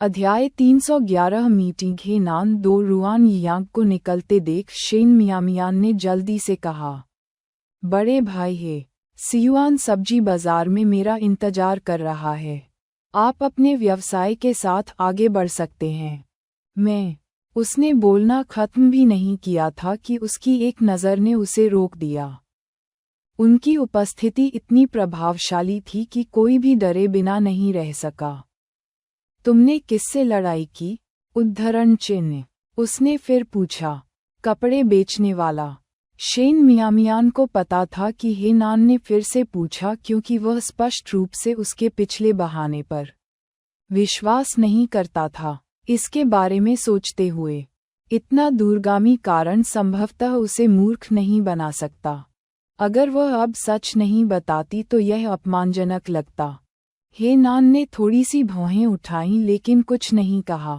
अध्याय 311 मीटिंग हे नान दो रुआन यांग को निकलते देख शेन मियामियान ने जल्दी से कहा, बड़े भाई हे, सियुआन सब्जी बाजार में मेरा इंतजार कर रहा है। आप अपने व्यवसाय के साथ आगे बढ़ सकते हैं। उसने बोलना खत्म भी नहीं किया था कि उसकी एक नज़र ने उसे रोक दिया। उनकी उपस्थिति इतनी प्रभावशाली थी कि कोई भी डरे बिना नहीं रह सका। तुमने किससे लड़ाई की? उद्धरण चिन्ह, उसने फिर पूछा। कपड़े बेचने वाला। शेन मियामियान को पता था कि हे नान ने फिर से पूछा क्योंकि वह स्पष्ट रूप से उसके पिछले बहाने पर विश्वास नहीं करता था। इसके बारे में सोचते हुए, इतना दूरगामी कारण संभवतः उसे मूर्ख नहीं बना सकता। अगर वह अब सच नहीं बताती तो यह अपमानजनक लगता। हे नान ने थोड़ी सी भौहें उठाईं लेकिन कुछ नहीं कहा।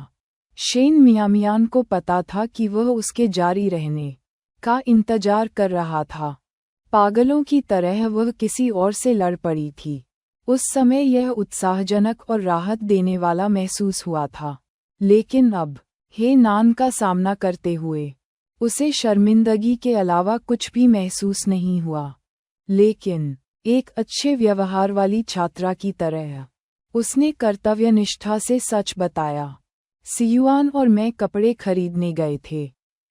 शेन मियामियान को पता था कि वह उसके जारी रहने का इंतजार कर रहा था। पागलों की तरह वह किसी और से लड़ पड़ी थी। उस समय यह उत्साहजनक और राहत देने वाला महसूस हुआ था, लेकिन अब हे नान का सामना करते हुए उसे शर्मिंदगी के अलावा कुछ भी महसूस नहीं हुआ। लेकिन एक अच्छे व्यवहार वाली छात्रा की तरह उसने कर्तव्यनिष्ठा से सच बताया। सियुआन और मैं कपड़े खरीदने गए थे।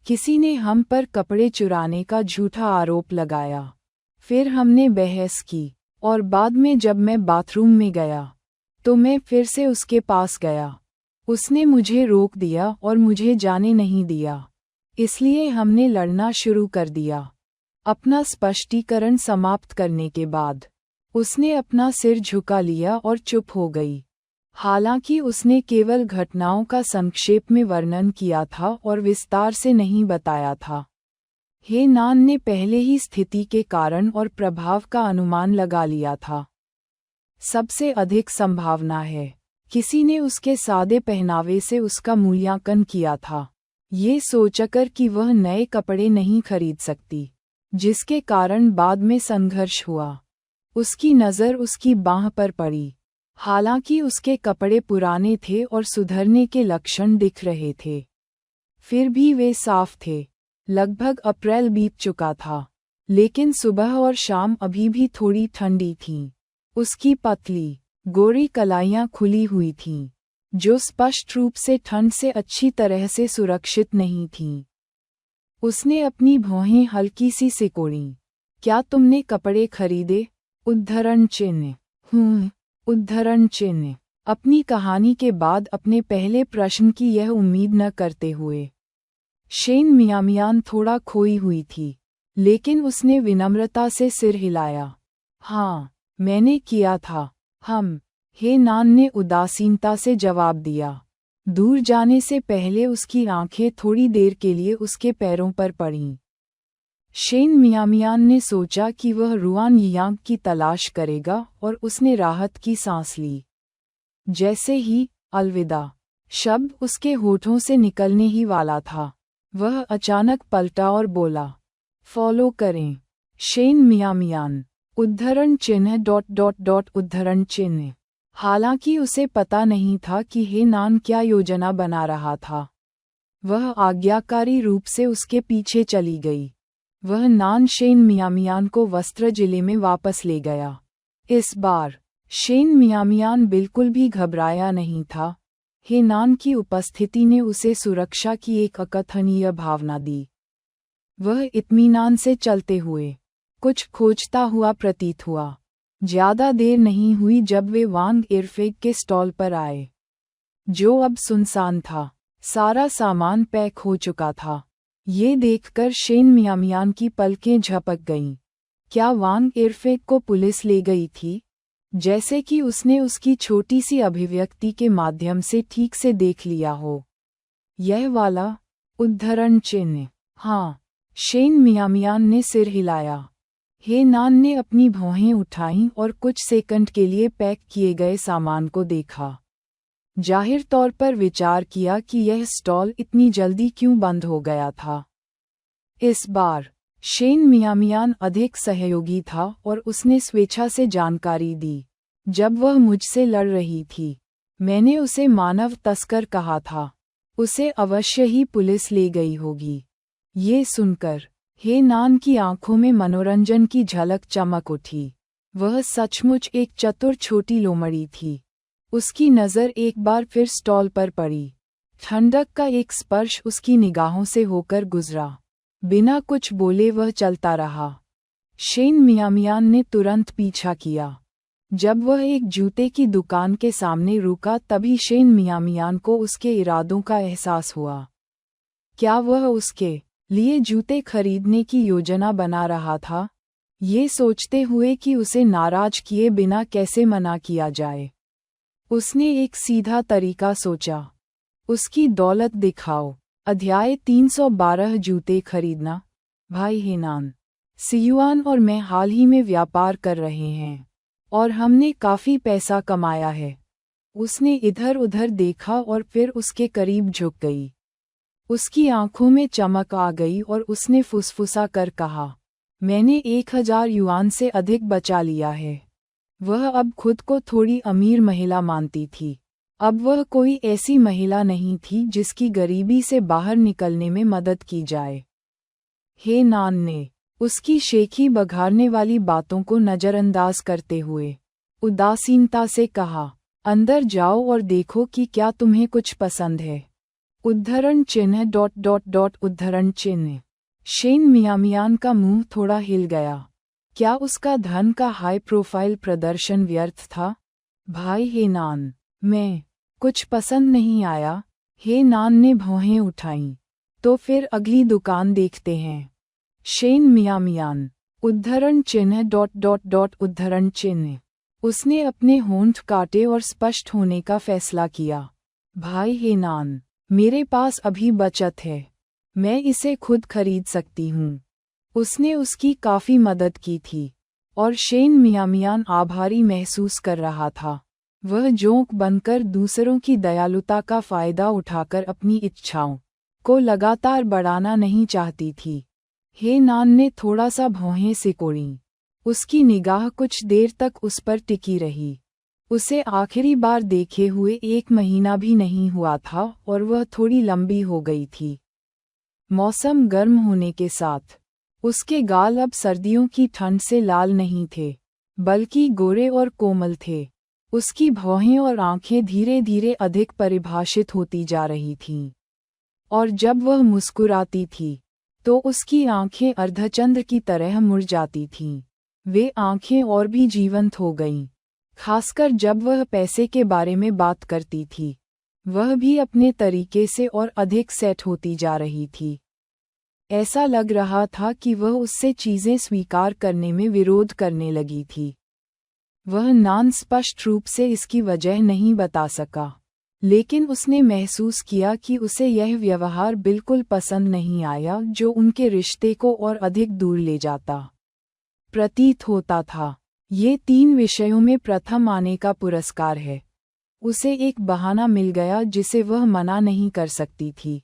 किसी ने हम पर कपड़े चुराने का झूठा आरोप लगाया। फिर हमने बहस की और बाद में जब मैं बाथरूम में गया तो मैं फिर से उसके पास गया। उसने मुझे रोक दिया और मुझे जाने नहीं दिया, इसलिए हमने लड़ना शुरू कर दिया। अपना स्पष्टीकरण समाप्त करने के बाद उसने अपना सिर झुका लिया और चुप हो गई। हालांकि उसने केवल घटनाओं का संक्षेप में वर्णन किया था और विस्तार से नहीं बताया था। हे नान ने पहले ही स्थिति के कारण और प्रभाव का अनुमान लगा लिया था। सबसे अधिक संभावना है किसी ने उसके सादे पहनावे से उसका मूल्यांकन किया था, ये सोचकर कि वह नए कपड़े नहीं खरीद सकती, जिसके कारण बाद में संघर्ष हुआ। उसकी नज़र उसकी बांह पर पड़ी। हालांकि उसके कपड़े पुराने थे और सुधरने के लक्षण दिख रहे थे, फिर भी वे साफ थे। लगभग अप्रैल बीत चुका था, लेकिन सुबह और शाम अभी भी थोड़ी ठंडी थीं। उसकी पतली, गोरी कलाइयाँ खुली हुई थीं, जो स्पष्ट रूप से ठंड से अच्छी तरह से सुरक्षित नहीं थीं। उसने अपनी भौहें हल्की सी सिकोड़ीं। क्या तुमने कपड़े खरीदे? उद्धरण चिन्ह। उद्धरण चिन्ह। अपनी कहानी के बाद अपने पहले प्रश्न की यह उम्मीद न करते हुए शेन मियामियान थोड़ा खोई हुई थी, लेकिन उसने विनम्रता से सिर हिलाया। हाँ, मैंने किया था। हे नान ने उदासीनता से जवाब दिया। दूर जाने से पहले उसकी आंखें थोड़ी देर के लिए उसके पैरों पर पड़ीं। शेन मियामियान ने सोचा कि वह रुआन यांग की तलाश करेगा और उसने राहत की सांस ली। जैसे ही अलविदा शब्द उसके होठों से निकलने ही वाला था, वह अचानक पलटा और बोला, फॉलो करें। शेन मियामियान। उद्धरण चिन्ह उद्धरण चिन्ह। हालांकि उसे पता नहीं था कि हे नान क्या योजना बना रहा था। वह आज्ञाकारी रूप से उसके पीछे चली गई। वह नान शेन मियामियान को वस्त्र जिले में वापस ले गया। इस बार शेन मियामियान बिल्कुल भी घबराया नहीं था। हे नान की उपस्थिति ने उसे सुरक्षा की एक अकथनीय भावना दी। वह इत्मीनान से चलते हुए कुछ खोजता हुआ प्रतीत हुआ। ज्यादा देर नहीं हुई जब वे वांग इरफेग के स्टॉल पर आए, जो अब सुनसान था। सारा सामान पैक हो चुका था। ये देखकर शेन मियामियान की पलकें झपक गईं। क्या वांग इरफेग को पुलिस ले गई थी? जैसे कि उसने उसकी छोटी सी अभिव्यक्ति के माध्यम से ठीक से देख लिया हो। यह वाला? उद्धरण चिन्ह। हाँ, शेन मियामियान ने सिर हिलाया। हे नान ने अपनी भौहें उठाईं और कुछ सेकंड के लिए पैक किए गए सामान को देखा। जाहिर तौर पर विचार किया कि यह स्टॉल इतनी जल्दी क्यों बंद हो गया था। इस बार शेन मियामियान अधिक सहयोगी था और उसने स्वेच्छा से जानकारी दी। जब वह मुझसे लड़ रही थी, मैंने उसे मानव तस्कर कहा था। उसे अवश्य ही पुलिस ले गई होगी। ये सुनकर हे नान की आंखों में मनोरंजन की झलक चमक उठी। वह सचमुच एक चतुर छोटी लोमड़ी थी। उसकी नज़र एक बार फिर स्टॉल पर पड़ी। ठंडक का एक स्पर्श उसकी निगाहों से होकर गुजरा। बिना कुछ बोले वह चलता रहा। शेन मियामियान ने तुरंत पीछा किया। जब वह एक जूते की दुकान के सामने रुका तभी शेन मियामियान को उसके इरादों का एहसास हुआ। क्या वह उसके लिए जूते खरीदने की योजना बना रहा था? ये सोचते हुए कि उसे नाराज किए बिना कैसे मना किया जाए, उसने एक सीधा तरीका सोचा। उसकी दौलत दिखाओ। अध्याय 312 जूते खरीदना। भाई हेनान, सियुआन और मैं हाल ही में व्यापार कर रहे हैं और हमने काफी पैसा कमाया है। उसने इधर उधर देखा और फिर उसके करीब झुक गई। उसकी आंखों में चमक आ गई और उसने फुसफुसा कर कहा, मैंने 1000 युआन से अधिक बचा लिया है। वह अब खुद को थोड़ी अमीर महिला मानती थी। अब वह कोई ऐसी महिला नहीं थी जिसकी गरीबी से बाहर निकलने में मदद की जाए। हे नान ने उसकी शेखी बघारने वाली बातों को नज़रअंदाज करते हुए उदासीनता से कहा, अंदर जाओ और देखो कि क्या तुम्हें कुछ पसंद है। उद्धरण चिन्ह ... उद्धरण चिन्ह। शेन मियामियान का मुंह थोड़ा हिल गया। क्या उसका धन का हाई प्रोफाइल प्रदर्शन व्यर्थ था? भाई हे नान, मैं कुछ पसंद नहीं आया। हे नान ने भौहें उठाईं। तो फिर अगली दुकान देखते हैं। शेन मियामियान। उद्धरण चिन्ह ... उद्धरण चिन्ह। उसने अपने होंठ काटे और स्पष्ट होने का फैसला किया। भाई हे नान, मेरे पास अभी बचत है। मैं इसे खुद खरीद सकती हूँ। उसने उसकी काफ़ी मदद की थी और शेन मियामियान आभारी महसूस कर रहा था। वह जोंक बनकर दूसरों की दयालुता का फ़ायदा उठाकर अपनी इच्छाओं को लगातार बढ़ाना नहीं चाहती थी। हे नान ने थोड़ा सा भौहें सिकोड़ीं। उसकी निगाह कुछ देर तक उस पर टिकी रही। उसे आखिरी बार देखे हुए 1 महीना भी नहीं हुआ था और वह थोड़ी लंबी हो गई थी। मौसम गर्म होने के साथ उसके गाल अब सर्दियों की ठंड से लाल नहीं थे, बल्कि गोरे और कोमल थे। उसकी भौहें और आंखें धीरे धीरे अधिक परिभाषित होती जा रही थीं। और जब वह मुस्कुराती थी तो उसकी आंखें अर्धचंद्र की तरह मुड़ जाती थीं। वे आंखें और भी जीवंत हो गईं, खासकर जब वह पैसे के बारे में बात करती थी। वह भी अपने तरीके से और अधिक सेट होती जा रही थी। ऐसा लग रहा था कि वह उससे चीज़ें स्वीकार करने में विरोध करने लगी थी। वह नान स्पष्ट रूप से इसकी वजह नहीं बता सका, लेकिन उसने महसूस किया कि उसे यह व्यवहार बिल्कुल पसंद नहीं आया जो उनके रिश्ते को और अधिक दूर ले जाता प्रतीत होता था। ये 3 विषयों में प्रथम आने का पुरस्कार है। उसे एक बहाना मिल गया जिसे वह मना नहीं कर सकती थी।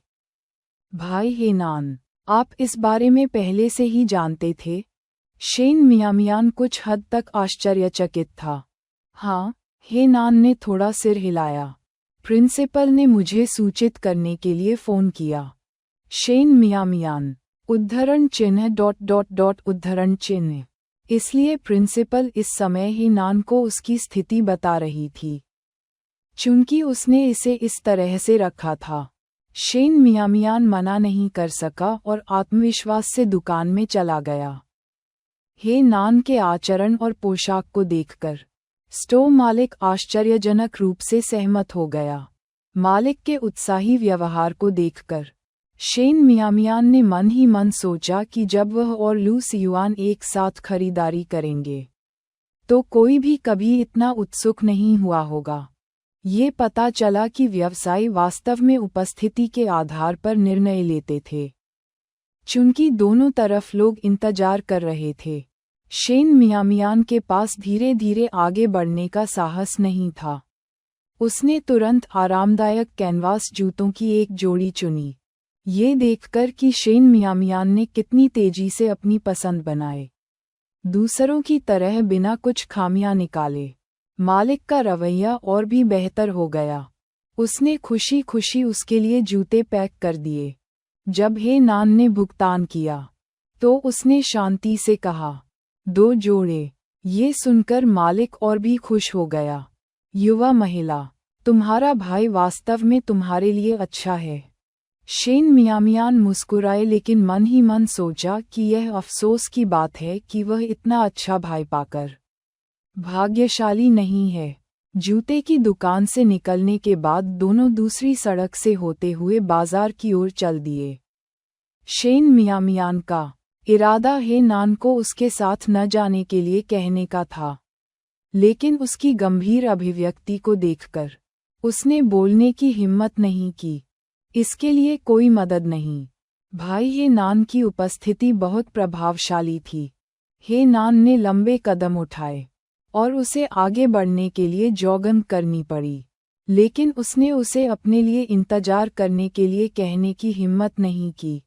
भाई हे नान, आप इस बारे में पहले से ही जानते थे? शेन मियामियान कुछ हद तक आश्चर्यचकित था। हाँ, हे नान ने थोड़ा सिर हिलाया। प्रिंसिपल ने मुझे सूचित करने के लिए फ़ोन किया। शेन मियामियान। उद्धरण चिन्ह ... उद्धरण चिन्ह। इसलिए प्रिंसिपल इस समय ही नान को उसकी स्थिति बता रही थी, चूंकि उसने इसे इस तरह से रखा था। शेन मियामियान मना नहीं कर सका और आत्मविश्वास से दुकान में चला गया। हे नान के आचरण और पोशाक को देखकर स्टोर मालिक आश्चर्यजनक रूप से सहमत हो गया। मालिक के उत्साही व्यवहार को देखकर शेन मियामियान ने मन ही मन सोचा कि जब वह और लू सियुआन एक साथ खरीदारी करेंगे तो कोई भी कभी इतना उत्सुक नहीं हुआ होगा। ये पता चला कि व्यवसायी वास्तव में उपस्थिति के आधार पर निर्णय लेते थे, चूंकि दोनों तरफ लोग इंतजार कर रहे थे। शेन मियामियान के पास धीरे धीरे आगे बढ़ने का साहस नहीं था। उसने तुरंत आरामदायक कैनवास जूतों की एक जोड़ी चुनी, ये देखकर कि शेन मियामियान ने कितनी तेजी से अपनी पसंद बनाए, दूसरों की तरह बिना कुछ खामियां निकाले। मालिक का रवैया और भी बेहतर हो गया। उसने खुशी खुशी उसके लिए जूते पैक कर दिए। जब हे नान ने भुगतान किया तो उसने शांति से कहा, 2 जोड़े। ये सुनकर मालिक और भी खुश हो गया। युवा महिला, तुम्हारा भाई वास्तव में तुम्हारे लिए अच्छा है। शेन मियामियान मुस्कुराए लेकिन मन ही मन सोचा कि यह अफसोस की बात है कि वह इतना अच्छा भाई पाकर भाग्यशाली नहीं है। जूते की दुकान से निकलने के बाद दोनों दूसरी सड़क से होते हुए बाजार की ओर चल दिए। शेन मियामियान का इरादा हे नान को उसके साथ न जाने के लिए कहने का था, लेकिन उसकी गंभीर अभिव्यक्ति को देखकर उसने बोलने की हिम्मत नहीं की। इसके लिए कोई मदद नहीं। भाई हे नान की उपस्थिति बहुत प्रभावशाली थी। हे नान ने लंबे कदम उठाए और उसे आगे बढ़ने के लिए जॉगिंग करनी पड़ी, लेकिन उसने उसे अपने लिए इंतजार करने के लिए कहने की हिम्मत नहीं की।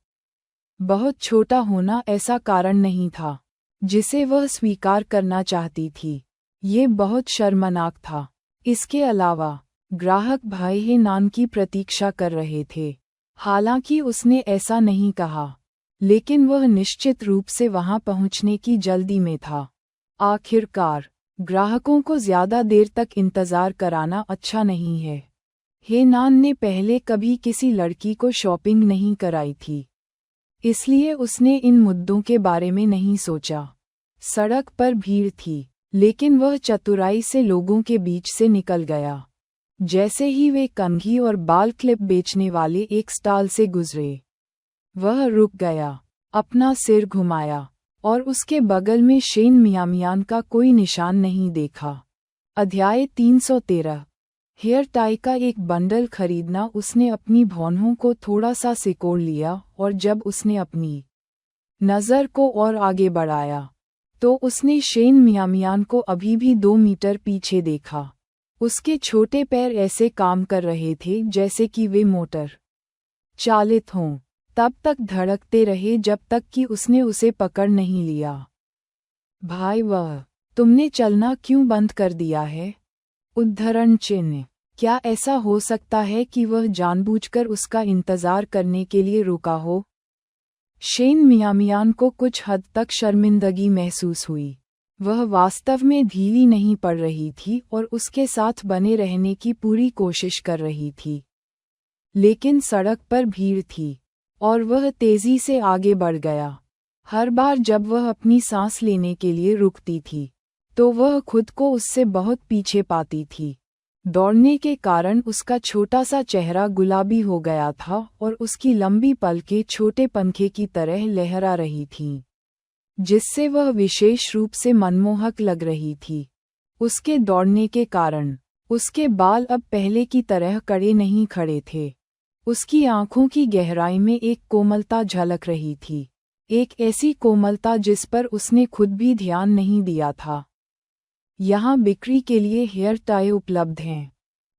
बहुत छोटा होना ऐसा कारण नहीं था जिसे वह स्वीकार करना चाहती थी। ये बहुत शर्मनाक था। इसके अलावा ग्राहक भाई हे नान की प्रतीक्षा कर रहे थे। हालांकि उसने ऐसा नहीं कहा, लेकिन वह निश्चित रूप से वहां पहुंचने की जल्दी में था। आखिरकार ग्राहकों को ज्यादा देर तक इंतजार कराना अच्छा नहीं है। हे नान ने पहले कभी किसी लड़की को शॉपिंग नहीं कराई थी, इसलिए उसने इन मुद्दों के बारे में नहीं सोचा। सड़क पर भीड़ थी, लेकिन वह चतुराई से लोगों के बीच से निकल गया। जैसे ही वे कंघी और बाल क्लिप बेचने वाले एक स्टॉल से गुजरे, वह रुक गया, अपना सिर घुमाया और उसके बगल में शेन मियामियान का कोई निशान नहीं देखा। अध्याय 313। हेयर टाई का एक बंडल खरीदना। उसने अपनी भौहों को थोड़ा सा सिकोड़ लिया और जब उसने अपनी नज़र को और आगे बढ़ाया तो उसने शेन मियामियान को अभी भी 2 मीटर पीछे देखा। उसके छोटे पैर ऐसे काम कर रहे थे जैसे कि वे मोटर चालित हों। तब तक धड़कते रहे जब तक कि उसने उसे पकड़ नहीं लिया। भाई तुमने चलना क्यों बंद कर दिया है? उद्धरण चिन्ह। क्या ऐसा हो सकता है कि वह जानबूझकर उसका इंतजार करने के लिए रुका हो? शेन मियामियान को कुछ हद तक शर्मिंदगी महसूस हुई। वह वास्तव में ढीली नहीं पड़ रही थी और उसके साथ बने रहने की पूरी कोशिश कर रही थी, लेकिन सड़क पर भीड़ थी और वह तेजी से आगे बढ़ गया। हर बार जब वह अपनी सांस लेने के लिए रुकती थी तो वह खुद को उससे बहुत पीछे पाती थी। दौड़ने के कारण उसका छोटा सा चेहरा गुलाबी हो गया था और उसकी लंबी पलकें छोटे पंखे की तरह लहरा रही थीं, जिससे वह विशेष रूप से मनमोहक लग रही थी। उसके दौड़ने के कारण उसके बाल अब पहले की तरह कड़े नहीं खड़े थे। उसकी आंखों की गहराई में एक कोमलता झलक रही थी, एक ऐसी कोमलता जिस पर उसने खुद भी ध्यान नहीं दिया था। यहाँ बिक्री के लिए हेयर टाई उपलब्ध हैं।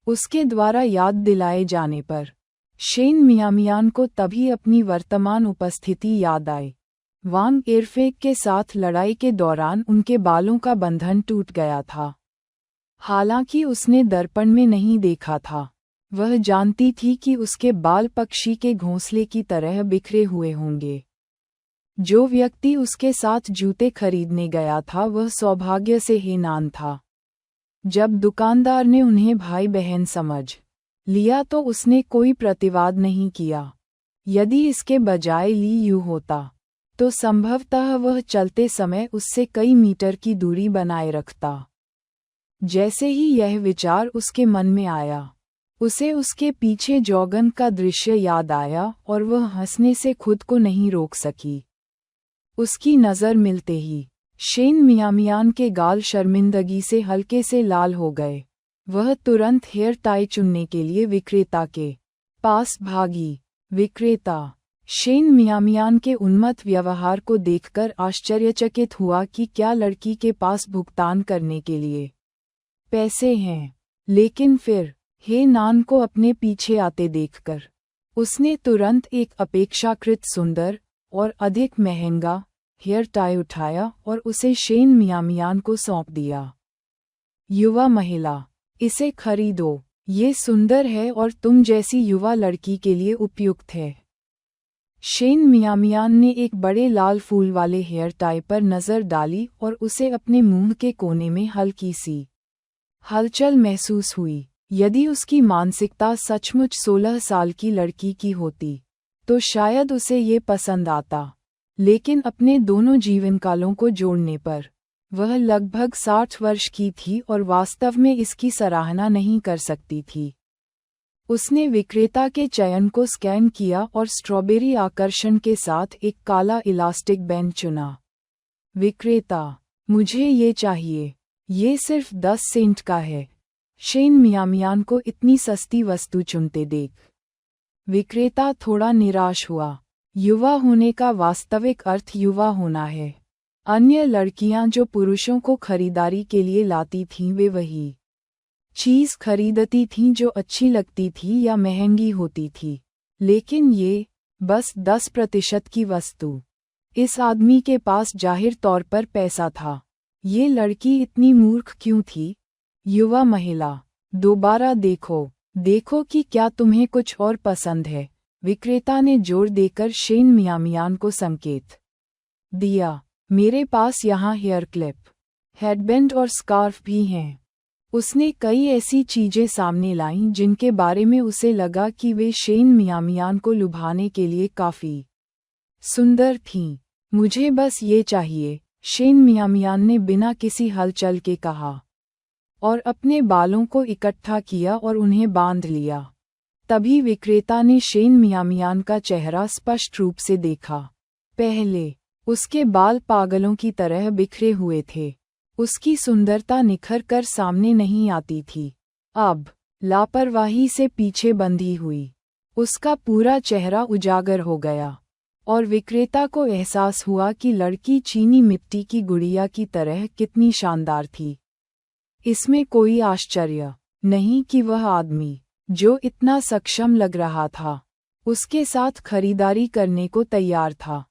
उसके द्वारा याद दिलाए जाने पर शेन मियामियान को तभी अपनी वर्तमान उपस्थिति याद आई। वांग इरफेक के साथ लड़ाई के दौरान उनके बालों का बंधन टूट गया था। हालांकि उसने दर्पण में नहीं देखा था, वह जानती थी कि उसके बाल पक्षी के घोंसले की तरह बिखरे हुए होंगे। जो व्यक्ति उसके साथ जूते खरीदने गया था वह सौभाग्य से हेनान था। जब दुकानदार ने उन्हें भाई बहन समझ लिया तो उसने कोई प्रतिवाद नहीं किया। यदि इसके बजाय ली यू होता तो संभवतः वह चलते समय उससे कई मीटर की दूरी बनाए रखता। जैसे ही यह विचार उसके मन में आया, उसे उसके पीछे जॉगन का दृश्य याद आया और वह हंसने से खुद को नहीं रोक सकी। उसकी नज़र मिलते ही शेन मियामियान के गाल शर्मिंदगी से हल्के से लाल हो गए। वह तुरंत हेयर टाई चुनने के लिए विक्रेता के पास भागी। विक्रेता शेन मियामियान के उन्मत्त व्यवहार को देखकर आश्चर्यचकित हुआ कि क्या लड़की के पास भुगतान करने के लिए पैसे हैं। लेकिन फिर हे नान को अपने पीछे आते देखकर उसने तुरंत एक अपेक्षाकृत सुंदर और अधिक महंगा हेयर टाई उठाया और उसे शेन मियामियान को सौंप दिया। युवा महिला, इसे खरीदो, ये सुंदर है और तुम जैसी युवा लड़की के लिए उपयुक्त है। शेन मियामियान ने एक बड़े लाल फूल वाले हेयर टाई पर नज़र डाली और उसे अपने मुंह के कोने में हल्की सी हलचल महसूस हुई। यदि उसकी मानसिकता सचमुच 16 साल की लड़की की होती तो शायद उसे ये पसंद आता, लेकिन अपने दोनों जीवनकालों को जोड़ने पर वह लगभग 60 वर्ष की थी और वास्तव में इसकी सराहना नहीं कर सकती थी। उसने विक्रेता के चयन को स्कैन किया और स्ट्रॉबेरी आकर्षण के साथ एक काला इलास्टिक बैंड चुना। विक्रेता, मुझे ये चाहिए। ये सिर्फ 10 सेंट का है। शेन मियामियान को इतनी सस्ती वस्तु चुनते देख विक्रेता थोड़ा निराश हुआ। युवा होने का वास्तविक अर्थ युवा होना है। अन्य लड़कियां जो पुरुषों को खरीदारी के लिए लाती थीं वे वही चीज़ खरीदती थीं जो अच्छी लगती थी या महंगी होती थी, लेकिन ये बस 10% की वस्तु। इस आदमी के पास जाहिर तौर पर पैसा था। ये लड़की इतनी मूर्ख क्यों थी? युवा महिला, दोबारा देखो कि क्या तुम्हें कुछ और पसंद है। विक्रेता ने जोर देकर शेन मियामियान को संकेत दिया। मेरे पास यहाँ हेयर क्लिप, हेडबैंड और स्कार्फ भी हैं। उसने कई ऐसी चीजें सामने लाईं जिनके बारे में उसे लगा कि वे शेन मियामियान को लुभाने के लिए काफी सुंदर थीं। मुझे बस ये चाहिए, शेन मियामियान ने बिना किसी हलचल के कहा, और अपने बालों को इकट्ठा किया और उन्हें बांध लिया। तभी विक्रेता ने शेन मियामियान का चेहरा स्पष्ट रूप से देखा। पहले उसके बाल पागलों की तरह बिखरे हुए थे। उसकी सुंदरता निखर कर सामने नहीं आती थी, अब लापरवाही से पीछे बंधी हुई। उसका पूरा चेहरा उजागर हो गया और विक्रेता को एहसास हुआ कि लड़की चीनी मिट्टी की गुड़िया की तरह कितनी शानदार थी। इसमें कोई आश्चर्य नहीं कि वह आदमी, जो इतना सक्षम लग रहा था, उसके साथ खरीदारी करने को तैयार था।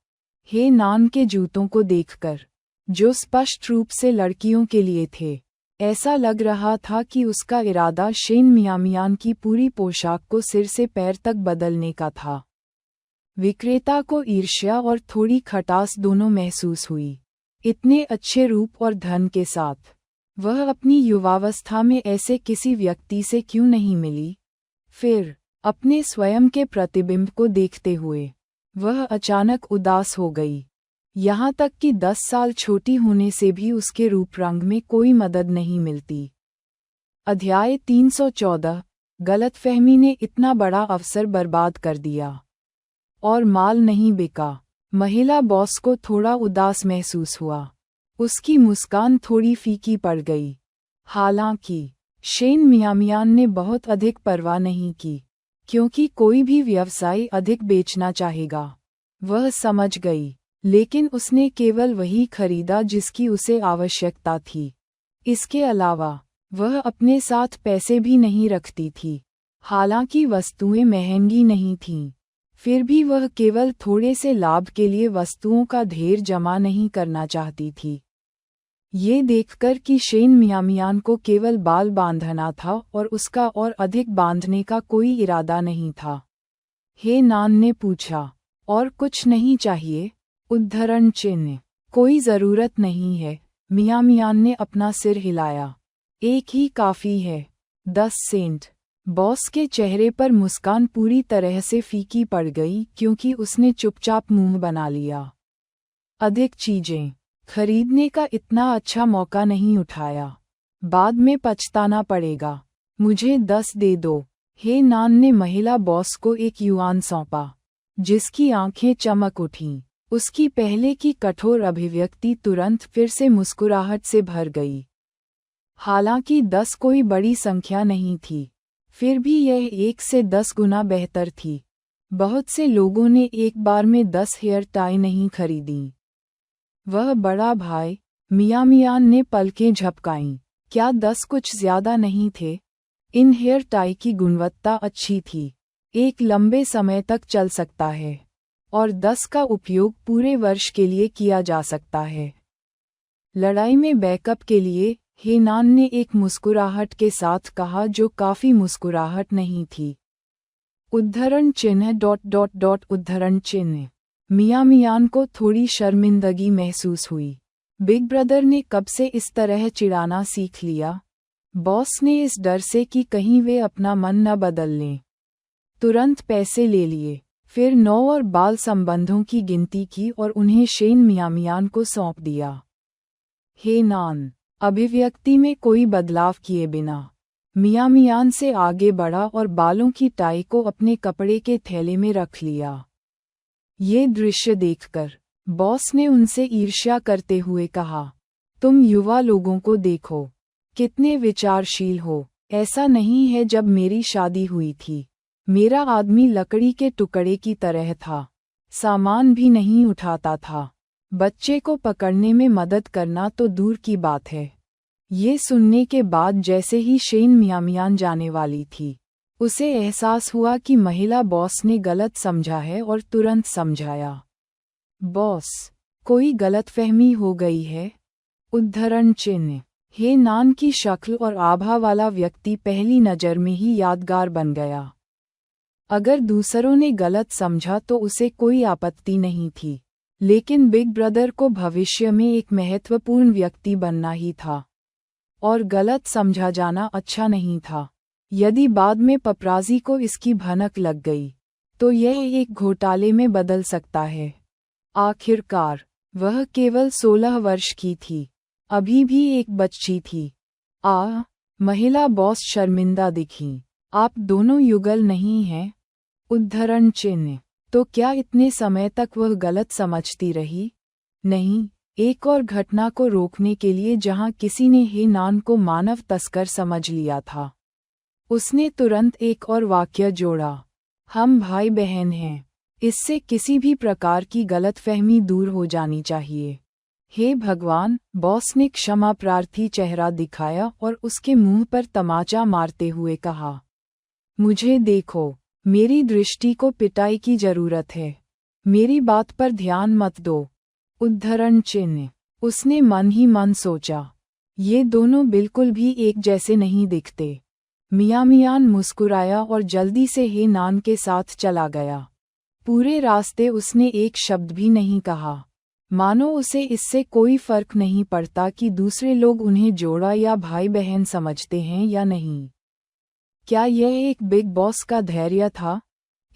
हे नान के जूतों को देखकर, जो स्पष्ट रूप से लड़कियों के लिए थे, ऐसा लग रहा था कि उसका इरादा शेन मियामियान की पूरी पोशाक को सिर से पैर तक बदलने का था। विक्रेता को ईर्ष्या और थोड़ी खटास दोनों महसूस हुई। इतने अच्छे रूप और धन के साथ वह अपनी युवावस्था में ऐसे किसी व्यक्ति से क्यों नहीं मिली? फिर अपने स्वयं के प्रतिबिंब को देखते हुए वह अचानक उदास हो गई। यहाँ तक कि 10 साल छोटी होने से भी उसके रूप रंग में कोई मदद नहीं मिलती। अध्याय 314 गलतफहमी ने इतना बड़ा अवसर बर्बाद कर दिया और माल नहीं बिका। महिला बॉस को थोड़ा उदास महसूस हुआ। उसकी मुस्कान थोड़ी फीकी पड़ गई। हालांकि शेन मियामियान ने बहुत अधिक परवाह नहीं की, क्योंकि कोई भी व्यवसायी अधिक बेचना चाहेगा, वह समझ गई। लेकिन उसने केवल वही खरीदा जिसकी उसे आवश्यकता थी। इसके अलावा वह अपने साथ पैसे भी नहीं रखती थी। हालांकि वस्तुएं महंगी नहीं थीं, फिर भी वह केवल थोड़े से लाभ के लिए वस्तुओं का ढेर जमा नहीं करना चाहती थी। ये देखकर कि शेन मियामियान को केवल बाल बांधना था और उसका और अधिक बांधने का कोई इरादा नहीं था, हे नान ने पूछा, और कुछ नहीं चाहिए? उद्धरण चिन्ह। कोई ज़रूरत नहीं है। मियामियान ने अपना सिर हिलाया। एक ही काफ़ी है। 10 सेंट। बॉस के चेहरे पर मुस्कान पूरी तरह से फीकी पड़ गई क्योंकि उसने चुपचाप मुंह बना लिया। अधिक चीजें खरीदने का इतना अच्छा मौका नहीं उठाया। बाद में पछताना पड़ेगा। मुझे 10 दे दो। हे नान ने महिला बॉस को एक युआन सौंपा, जिसकी आंखें चमक उठीं। उसकी पहले की कठोर अभिव्यक्ति तुरंत फिर से मुस्कुराहट से भर गई। हालांकि 10 कोई बड़ी संख्या नहीं थी, फिर भी यह 1 से 10 गुना बेहतर थी। बहुत से लोगों ने एक बार में 10 हेयर टाई नहीं खरीदी। वह बड़ा भाई, मियामियान ने पलकें झपकाईं। क्या 10 कुछ ज्यादा नहीं थे? इन हेयर टाई की गुणवत्ता अच्छी थी। एक लंबे समय तक चल सकता है, और 10 का उपयोग पूरे वर्ष के लिए किया जा सकता है। लड़ाई में बैकअप के लिए हेनान ने एक मुस्कुराहट के साथ कहा जो काफी मुस्कुराहट नहीं थी। उद्धरण चिन्ह उद्धरण चिन्ह। मियां को थोड़ी शर्मिंदगी महसूस हुई। बिग ब्रदर ने कब से इस तरह चिढ़ाना सीख लिया? बॉस ने इस डर से कि कहीं वे अपना मन न बदल लें, तुरंत पैसे ले लिए, फिर नौ और बाल संबंधों की गिनती की और उन्हें शेन मियां को सौंप दिया। हेनान अभिव्यक्ति में कोई बदलाव किए बिना मियां से आगे बढ़ा और बालों की टाई को अपने कपड़े के थैले में रख लिया। ये दृश्य देखकर बॉस ने उनसे ईर्ष्या करते हुए कहा, तुम युवा लोगों को देखो, कितने विचारशील हो। ऐसा नहीं है जब मेरी शादी हुई थी, मेरा आदमी लकड़ी के टुकड़े की तरह था, सामान भी नहीं उठाता था, बच्चे को पकड़ने में मदद करना तो दूर की बात है। ये सुनने के बाद जैसे ही शेन मियां जाने वाली थी, उसे एहसास हुआ कि महिला बॉस ने गलत समझा है और तुरंत समझाया, बॉस, कोई गलतफहमी हो गई है। उद्धरण चिन्ह। हेनान की शक्ल और आभा वाला व्यक्ति पहली नज़र में ही यादगार बन गया। अगर दूसरों ने गलत समझा तो उसे कोई आपत्ति नहीं थी, लेकिन बिग ब्रदर को भविष्य में एक महत्वपूर्ण व्यक्ति बनना ही था, और गलत समझा जाना अच्छा नहीं था। यदि बाद में पपराज़ी को इसकी भनक लग गई, तो यह एक घोटाले में बदल सकता है। आखिरकार, वह केवल 16 वर्ष की थी, अभी भी एक बच्ची थी। महिला बॉस शर्मिंदा दिखीं। आप दोनों युगल नहीं हैं? उद्धरण चिन्ह। तो क्या इतने समय तक वह गलत समझती रही? नहीं, एक और घटना को रोकने के लिए जहां किसी ने हेनान को मानव तस्कर समझ लिया था, उसने तुरंत एक और वाक्य जोड़ा, हम भाई बहन हैं। इससे किसी भी प्रकार की गलतफहमी दूर हो जानी चाहिए। हे भगवान, बॉस ने क्षमा प्रार्थी चेहरा दिखाया और उसके मुंह पर तमाचा मारते हुए कहा, मुझे देखो, मेरी दृष्टि को पिटाई की जरूरत है, मेरी बात पर ध्यान मत दो। उद्धरण चिन्ह। उसने मन ही मन सोचा, ये दोनों बिल्कुल भी एक जैसे नहीं दिखते। मियां मुस्कुराया और जल्दी से हेनान के साथ चला गया। पूरे रास्ते उसने एक शब्द भी नहीं कहा, मानो उसे इससे कोई फर्क नहीं पड़ता कि दूसरे लोग उन्हें जोड़ा या भाई बहन समझते हैं या नहीं। क्या यह एक बिग बॉस का धैर्य था?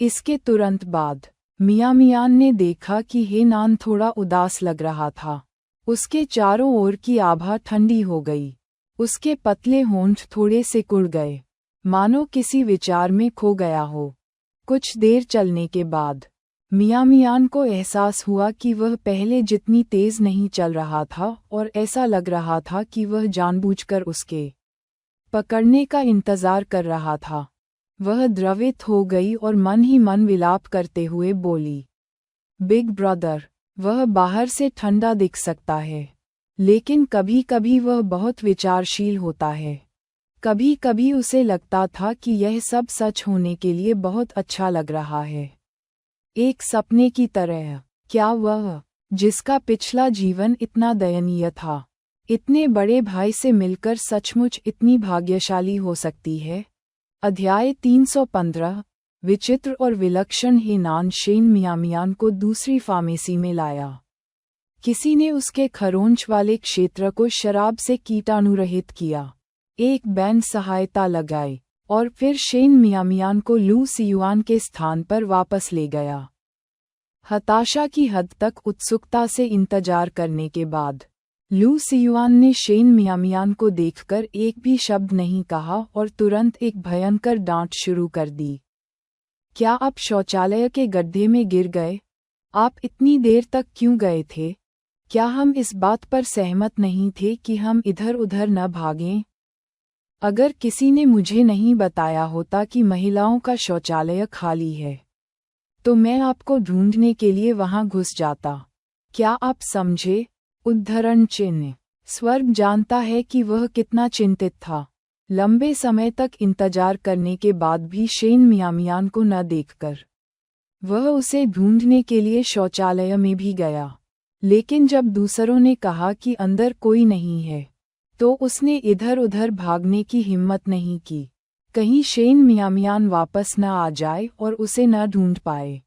इसके तुरंत बाद मियां ने देखा कि हेनान थोड़ा उदास लग रहा था। उसके चारों ओर की आभा ठंडी हो गई, उसके पतले होंठ थोड़े सिकुड़ गए, मानो किसी विचार में खो गया हो। कुछ देर चलने के बाद मियां को एहसास हुआ कि वह पहले जितनी तेज नहीं चल रहा था और ऐसा लग रहा था कि वह जानबूझकर उसके पकड़ने का इंतजार कर रहा था। वह द्रवित हो गई और मन ही मन विलाप करते हुए बोली, बिग ब्रदर, वह बाहर से ठंडा दिख सकता है, लेकिन कभी कभी वह बहुत विचारशील होता है। कभी कभी उसे लगता था कि यह सब सच होने के लिए बहुत अच्छा लग रहा है, एक सपने की तरह। क्या वह, जिसका पिछला जीवन इतना दयनीय था, इतने बड़े भाई से मिलकर सचमुच इतनी भाग्यशाली हो सकती है? अध्याय 315। विचित्र और विलक्षण हेनान शेन मियां को दूसरी फार्मेसी में लाया। किसी ने उसके खरोंच वाले क्षेत्र को शराब से कीटाणुरहित किया, एक बैंड सहायता लगाई और फिर शेन मियां को लू सियुआन के स्थान पर वापस ले गया। हताशा की हद तक उत्सुकता से इंतजार करने के बाद लू सियुआन ने शेन मियां को देखकर एक भी शब्द नहीं कहा और तुरंत एक भयंकर डांट शुरू कर दी। क्या आप शौचालय के गड्ढे में गिर गए? आप इतनी देर तक क्यों गए थे? क्या हम इस बात पर सहमत नहीं थे कि हम इधर उधर न भागें? अगर किसी ने मुझे नहीं बताया होता कि महिलाओं का शौचालय खाली है, तो मैं आपको ढूंढने के लिए वहां घुस जाता। क्या आप समझे? उद्धरण चिन्ह। स्वर्ग जानता है कि वह कितना चिंतित था। लंबे समय तक इंतजार करने के बाद भी शेन मियां को न देखकर वह उसे ढूंढने के लिए शौचालय में भी गया, लेकिन जब दूसरों ने कहा कि अंदर कोई नहीं है, तो उसने इधर उधर भागने की हिम्मत नहीं की, कहीं शेन मियामियान वापस न आ जाए और उसे न ढूंढ पाए।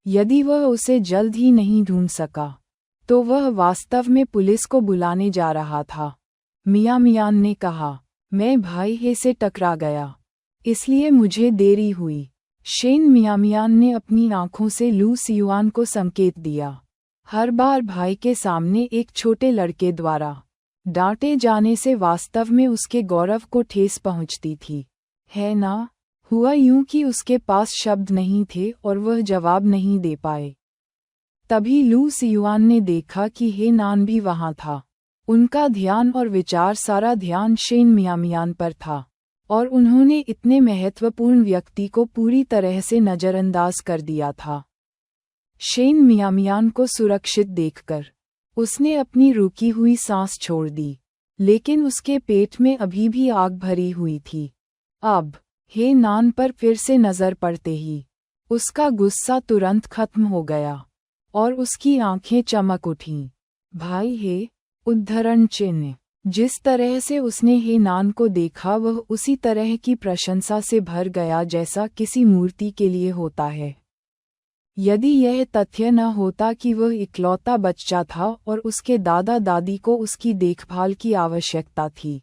यदि वह उसे जल्द ही नहीं ढूंढ सका तो वह वास्तव में पुलिस को बुलाने जा रहा था। मियामियान ने कहा, मैं भाई हे से टकरा गया, इसलिए मुझे देरी हुई। शेन मियामियान ने अपनी आंखों से लू सियुआन को संकेत दिया। हर बार भाई के सामने एक छोटे लड़के द्वारा डांटे जाने से वास्तव में उसके गौरव को ठेस पहुंचती थी, है ना? हुआ यूं कि उसके पास शब्द नहीं थे और वह जवाब नहीं दे पाए। तभी लू सियुआन ने देखा कि हे नान भी वहां था। उनका ध्यान और विचार सारा ध्यान शेन मियामियान पर था और उन्होंने इतने महत्वपूर्ण व्यक्ति को पूरी तरह से नज़रअंदाज कर दिया था। शेन मियामियान को सुरक्षित देखकर उसने अपनी रुकी हुई सांस छोड़ दी, लेकिन उसके पेट में अभी भी आग भरी हुई थी। अब हे नान पर फिर से नजर पड़ते ही उसका गुस्सा तुरंत खत्म हो गया और उसकी आंखें चमक उठीं। भाई हे, उद्धरण चिन्ह। जिस तरह से उसने हे नान को देखा वह उसी तरह की प्रशंसा से भर गया जैसा किसी मूर्ति के लिए होता है। यदि यह तथ्य न होता कि वह इकलौता बच्चा था और उसके दादा दादी को उसकी देखभाल की आवश्यकता थी,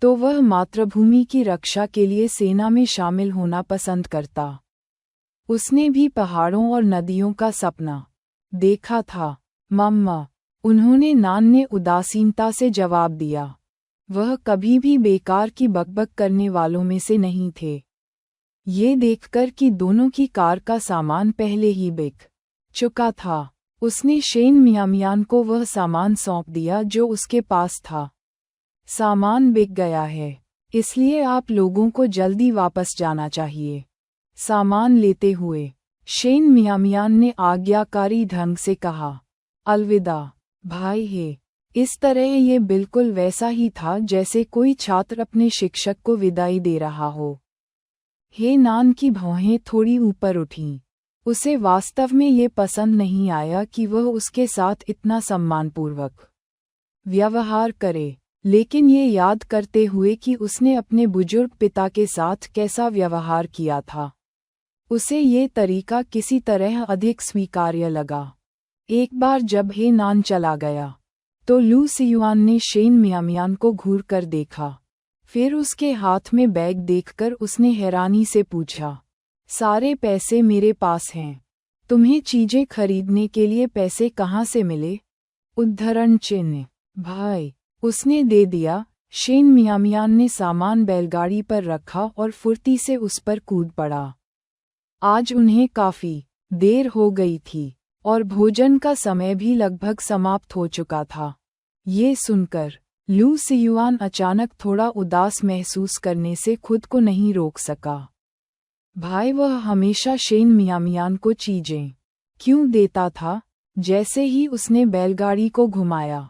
तो वह मातृभूमि की रक्षा के लिए सेना में शामिल होना पसंद करता। उसने भी पहाड़ों और नदियों का सपना देखा था। मम्मा, उन्होंने नान ने उदासीनता से जवाब दिया। वह कभी भी बेकार की बकबक करने वालों में से नहीं थे। ये देखकर कि दोनों की कार का सामान पहले ही बिक चुका था, उसने शेन मियामियान को वह सामान सौंप दिया जो उसके पास था। सामान बिक गया है, इसलिए आप लोगों को जल्दी वापस जाना चाहिए। सामान लेते हुए शेन मियामियान ने आज्ञाकारी ढंग से कहा, अलविदा भाई हे। इस तरह ये बिल्कुल वैसा ही था जैसे कोई छात्र अपने शिक्षक को विदाई दे रहा हो। हे नान की भौहें थोड़ी ऊपर उठीं। उसे वास्तव में ये पसंद नहीं आया कि वह उसके साथ इतना सम्मानपूर्वक व्यवहार करे, लेकिन ये याद करते हुए कि उसने अपने बुजुर्ग पिता के साथ कैसा व्यवहार किया था, उसे ये तरीका किसी तरह अधिक स्वीकार्य लगा। एक बार जब हे नान चला गया तो लू सियुआन ने शेन मियामियान को घूर कर देखा। फिर उसके हाथ में बैग देखकर उसने हैरानी से पूछा, सारे पैसे मेरे पास हैं, तुम्हें चीजें खरीदने के लिए पैसे कहाँ से मिले? उद्धरण चिन्ह। भाई, उसने दे दिया। शेन मियामियान ने सामान बैलगाड़ी पर रखा और फुर्ती से उस पर कूद पड़ा। आज उन्हें काफी देर हो गई थी और भोजन का समय भी लगभग समाप्त हो चुका था। ये सुनकर लू सियुआन अचानक थोड़ा उदास महसूस करने से खुद को नहीं रोक सका। भाई, वह हमेशा शेन मियामियान को चीजें क्यों देता था? जैसे ही उसने बैलगाड़ी को घुमाया,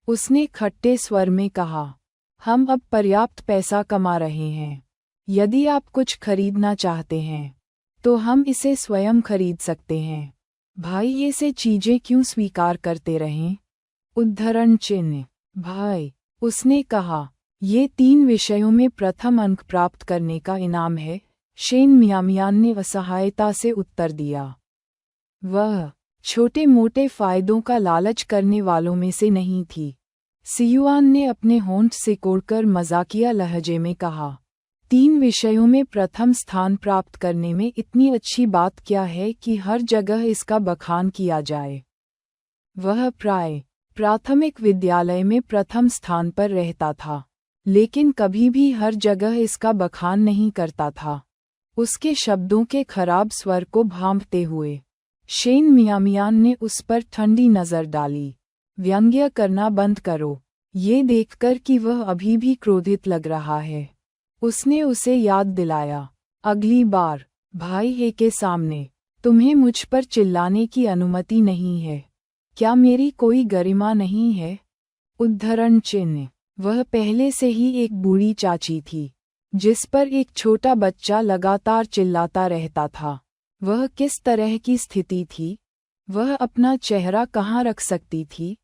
उसने खट्टे स्वर में कहा, हम अब पर्याप्त पैसा कमा रहे हैं। यदि आप कुछ खरीदना चाहते हैं तो हम इसे स्वयं खरीद सकते हैं। भाई, ये से चीजें क्यों स्वीकार करते रहें? उद्धरण चिन्ह। भाई, उसने कहा, ये 3 विषयों में प्रथम अंक प्राप्त करने का इनाम है। शेन मियामियान ने असहायता से उत्तर दिया। वह छोटे मोटे फायदों का लालच करने वालों में से नहीं थी। सियुआन ने अपने होंठ सिकोड़कर मजाकिया लहजे में कहा, 3 विषयों में प्रथम स्थान प्राप्त करने में इतनी अच्छी बात क्या है कि हर जगह इसका बखान किया जाए। वह प्राथमिक विद्यालय में प्रथम स्थान पर रहता था, लेकिन कभी भी हर जगह इसका बखान नहीं करता था। उसके शब्दों के खराब स्वर को भांपते हुए शेन मियामियान ने उस पर ठंडी नजर डाली। व्यंग्य करना बंद करो। ये देखकर कि वह अभी भी क्रोधित लग रहा है, उसने उसे याद दिलाया, अगली बार भाई हे के सामने तुम्हें मुझ पर चिल्लाने की अनुमति नहीं है। क्या मेरी कोई गरिमा नहीं है? उद्धरण चिन्ह। वह पहले से ही एक बूढ़ी चाची थी जिस पर एक छोटा बच्चा लगातार चिल्लाता रहता था। वह किस तरह की स्थिति थी? वह अपना चेहरा कहाँ रख सकती थी?